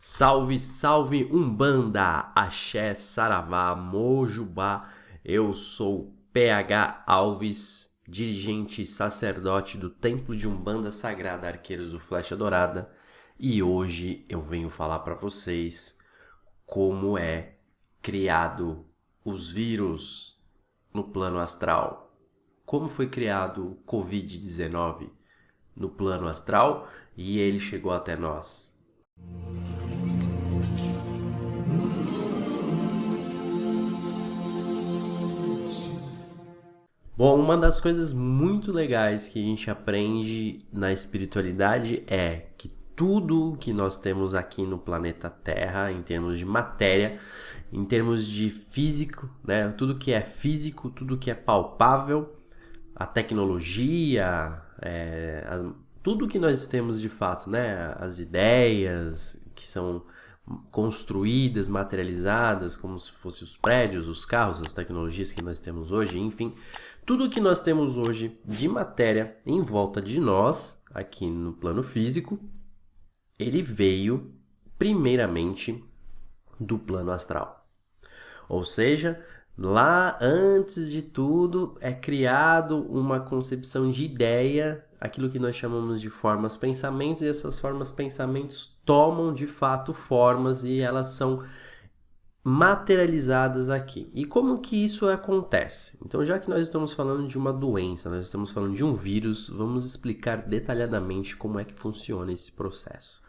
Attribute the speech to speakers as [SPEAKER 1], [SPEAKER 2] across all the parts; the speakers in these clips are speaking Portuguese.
[SPEAKER 1] Salve, salve Umbanda, Axé, Saravá, Mojubá. Eu sou PH Alves, dirigente e sacerdote do Templo de Umbanda Sagrada Arqueiros do Flecha Dourada, e hoje eu venho falar para vocês como é criado os vírus no plano astral. Como foi criado o Covid-19 no plano astral e ele chegou até nós. Bom, uma das coisas muito legais que a gente aprende na espiritualidade é que tudo que nós temos aqui no planeta Terra, em termos de matéria, em termos de físico, né? Tudo que é físico, tudo que é palpável, a tecnologia, tudo que nós temos de fato, né? As ideias que são construídas, materializadas, como se fossem os prédios, os carros, as tecnologias que nós temos hoje, enfim, tudo que nós temos hoje de matéria em volta de nós, aqui no plano físico, ele veio primeiramente do plano astral. Ou seja, lá antes de tudo é criado uma concepção de ideia, aquilo que nós chamamos de formas pensamentos, e essas formas pensamentos tomam de fato formas e elas são materializadas aqui. E como que isso acontece? Então, já que nós estamos falando de uma doença, nós estamos falando de um vírus, vamos explicar detalhadamente como é que funciona esse processo.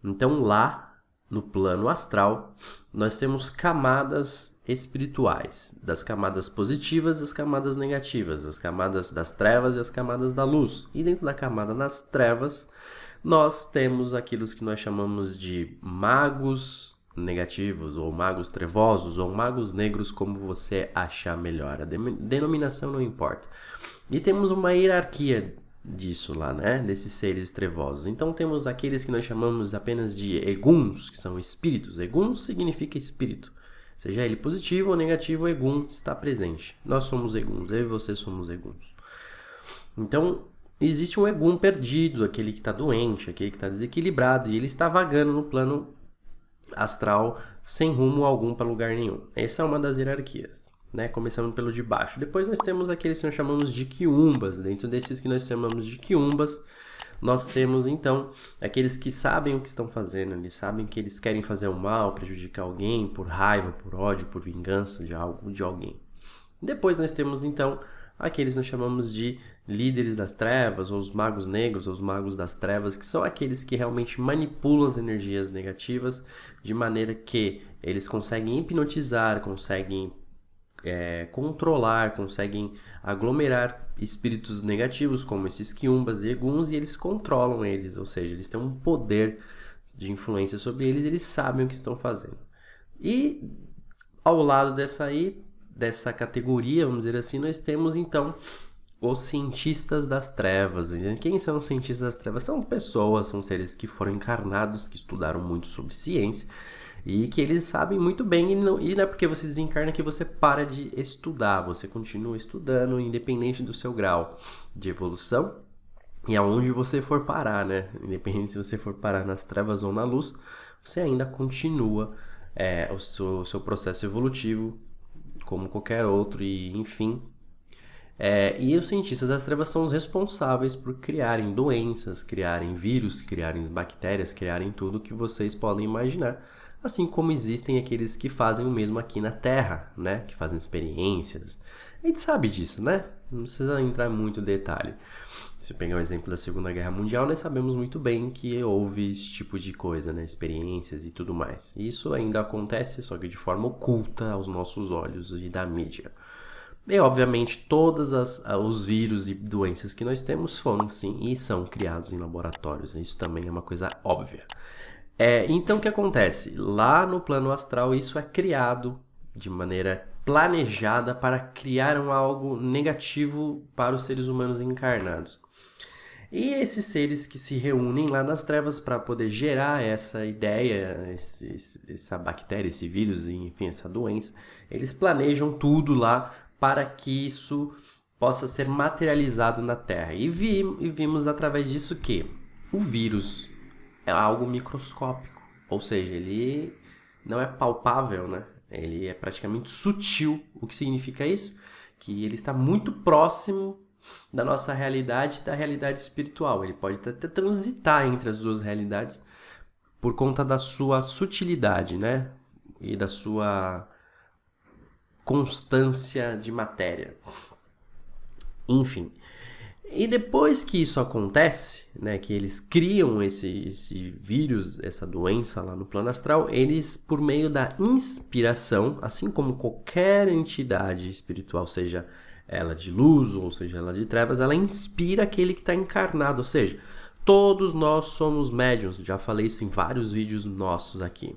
[SPEAKER 1] Então, lá no plano astral, nós temos camadas espirituais, das camadas positivas e as camadas negativas, as camadas das trevas e as camadas da luz. E dentro da camada das trevas, nós temos aquilo que nós chamamos de magos negativos, ou magos trevosos, ou magos negros, como você achar melhor. A denominação não importa. E temos uma hierarquia disso lá, né? Desses seres trevosos. Então temos aqueles que nós chamamos apenas de eguns, que são espíritos. Egum significa espírito. Seja ele positivo ou negativo, o egum está presente. Nós somos eguns, eu e você somos eguns. Então, existe um egum perdido, aquele que está doente, aquele que está desequilibrado, e ele está vagando no plano astral sem rumo algum para lugar nenhum. Essa é uma das hierarquias, né? Começando pelo de baixo. Depois nós temos aqueles que nós chamamos de quiumbas. Dentro desses que nós chamamos de quiumbas, nós temos então aqueles que sabem o que estão fazendo, eles sabem que eles querem fazer o mal, prejudicar alguém por raiva, por ódio, por vingança de algo, de alguém. Depois nós temos então aqueles que nós chamamos de líderes das trevas, ou os magos negros, ou os magos das trevas, que são aqueles que realmente manipulam as energias negativas de maneira que eles conseguem hipnotizar, conseguem controlar, conseguem aglomerar espíritos negativos como esses quiumbas e eguns, e eles controlam eles, ou seja, eles têm um poder de influência sobre eles, eles sabem o que estão fazendo. E ao lado dessa categoria, vamos dizer assim, nós temos então os cientistas das trevas. Quem são os cientistas das trevas? São pessoas, são seres que foram encarnados, que estudaram muito sobre ciência e que eles sabem muito bem, e não é porque você desencarna que você para de estudar, você continua estudando independente do seu grau de evolução e aonde você for parar, né? Independente se você for parar nas trevas ou na luz, você ainda continua o seu processo evolutivo como qualquer outro, e enfim. E os cientistas das trevas são os responsáveis por criarem doenças, criarem vírus, criarem bactérias, criarem tudo que vocês podem imaginar. Assim como existem aqueles que fazem o mesmo aqui na Terra, né? Que fazem experiências. A gente sabe disso, né? Não precisa entrar muito em detalhe. Se pegar o exemplo da Segunda Guerra Mundial, nós sabemos muito bem que houve esse tipo de coisa, né? Experiências e tudo mais. Isso ainda acontece, só que de forma oculta aos nossos olhos e da mídia. E, obviamente, todos os vírus e doenças que nós temos foram, sim, e são criados em laboratórios. Isso também é uma coisa óbvia. Então, o que acontece? Lá no plano astral, isso é criado de maneira planejada para criar algo negativo para os seres humanos encarnados. E esses seres que se reúnem lá nas trevas para poder gerar essa ideia, essa bactéria, esse vírus, enfim, essa doença, eles planejam tudo lá para que isso possa ser materializado na Terra. E vimos através disso que o vírus é algo microscópico. ou seja, ele não é palpável, né? Ele é praticamente sutil. O que significa isso? Que ele está muito próximo da nossa realidade e da realidade espiritual. Ele pode até transitar entre as duas realidades por conta da sua sutilidade, né? E da sua constância de matéria. Enfim. E depois que isso acontece, né, que eles criam esse vírus, essa doença lá no plano astral, eles, por meio da inspiração, assim como qualquer entidade espiritual, seja ela de luz ou seja ela de trevas, ela inspira aquele que está encarnado, ou seja, todos nós somos médiuns, já falei isso em vários vídeos nossos aqui.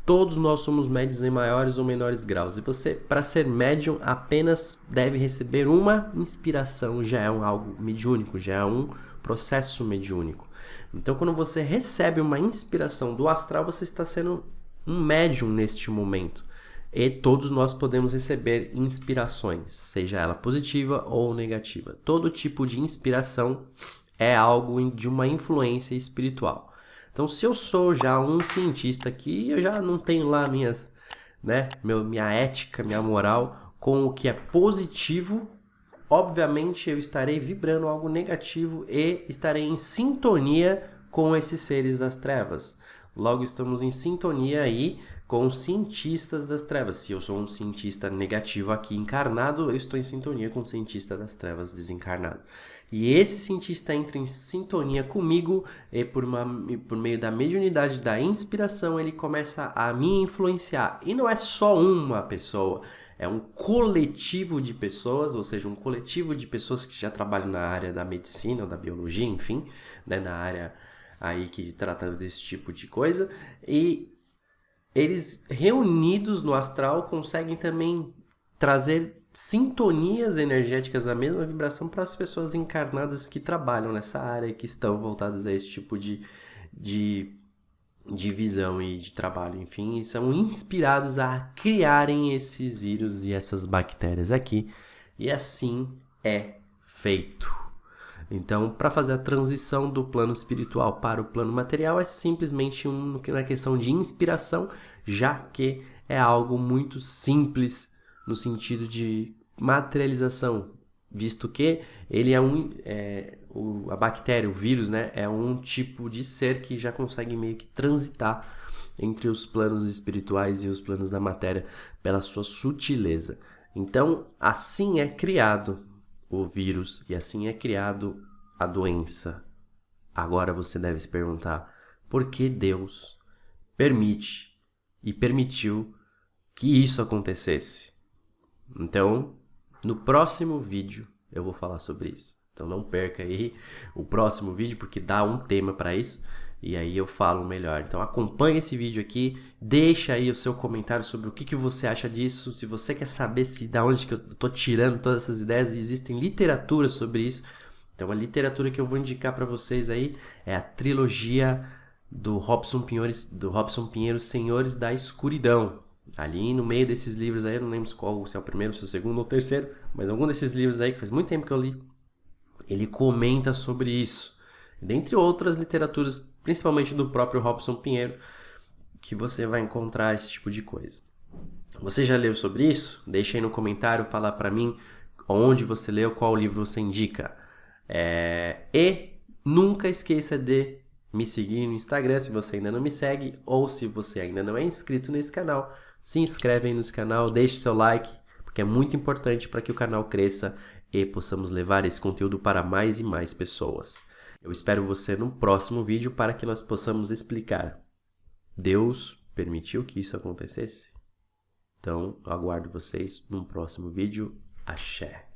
[SPEAKER 1] Todos nós somos médiuns em maiores ou menores graus. E você, para ser médium, apenas deve receber uma inspiração. Já é algo mediúnico, já é um processo mediúnico. Então, quando você recebe uma inspiração do astral, você está sendo um médium neste momento. E todos nós podemos receber inspirações, seja ela positiva ou negativa. Todo tipo de inspiração é algo de uma influência espiritual. Então, se eu sou já um cientista aqui, eu já não tenho lá minha ética, minha moral com o que é positivo, obviamente eu estarei vibrando algo negativo e estarei em sintonia com esses seres das trevas. Logo, estamos em sintonia aí com os cientistas das trevas. Se eu sou um cientista negativo aqui encarnado, eu estou em sintonia com o cientista das trevas desencarnado. E esse cientista entra em sintonia comigo e por meio da mediunidade, da inspiração, ele começa a me influenciar. E não é só uma pessoa, é um coletivo de pessoas, ou seja, um coletivo de pessoas que já trabalham na área da medicina ou da biologia, enfim, né, na área aí que trata desse tipo de coisa. E eles, reunidos no astral, conseguem também trazer sintonias energéticas da mesma vibração para as pessoas encarnadas que trabalham nessa área e que estão voltadas a esse tipo de visão e de trabalho, enfim, e são inspirados a criarem esses vírus e essas bactérias aqui, e assim é feito. Então, para fazer a transição do plano espiritual para o plano material é simplesmente uma questão de inspiração, já que é algo muito simples no sentido de materialização, visto que ele a bactéria, o vírus, né, é um tipo de ser que já consegue meio que transitar entre os planos espirituais e os planos da matéria pela sua sutileza. Então, assim é criado o vírus e assim é criado a doença. Agora você deve se perguntar, por que Deus permite e permitiu que isso acontecesse? Então, no próximo vídeo eu vou falar sobre isso. Então não perca aí o próximo vídeo, porque dá um tema para isso. E aí eu falo melhor. Então acompanhe esse vídeo aqui, deixa aí o seu comentário sobre o que você acha disso. Se você quer saber da onde que eu tô tirando todas essas ideias, existem literaturas sobre isso. Então a literatura que eu vou indicar para vocês aí é a trilogia do Robson Pinheiro, Senhores da Escuridão. Ali no meio desses livros aí, eu não lembro se é o primeiro, se é o segundo ou o terceiro, mas algum desses livros aí, que faz muito tempo que eu li, ele comenta sobre isso. Dentre outras literaturas, principalmente do próprio Robson Pinheiro, que você vai encontrar esse tipo de coisa. Você já leu sobre isso? Deixa aí no comentário, fala pra mim onde você leu, qual livro você indica. E nunca esqueça de me seguir no Instagram se você ainda não me segue, ou se você ainda não é inscrito nesse canal, se inscreve aí nesse canal, deixe seu like, porque é muito importante para que o canal cresça e possamos levar esse conteúdo para mais e mais pessoas. Eu espero você no próximo vídeo para que nós possamos explicar. Deus permitiu que isso acontecesse? Então, eu aguardo vocês no próximo vídeo. Axé!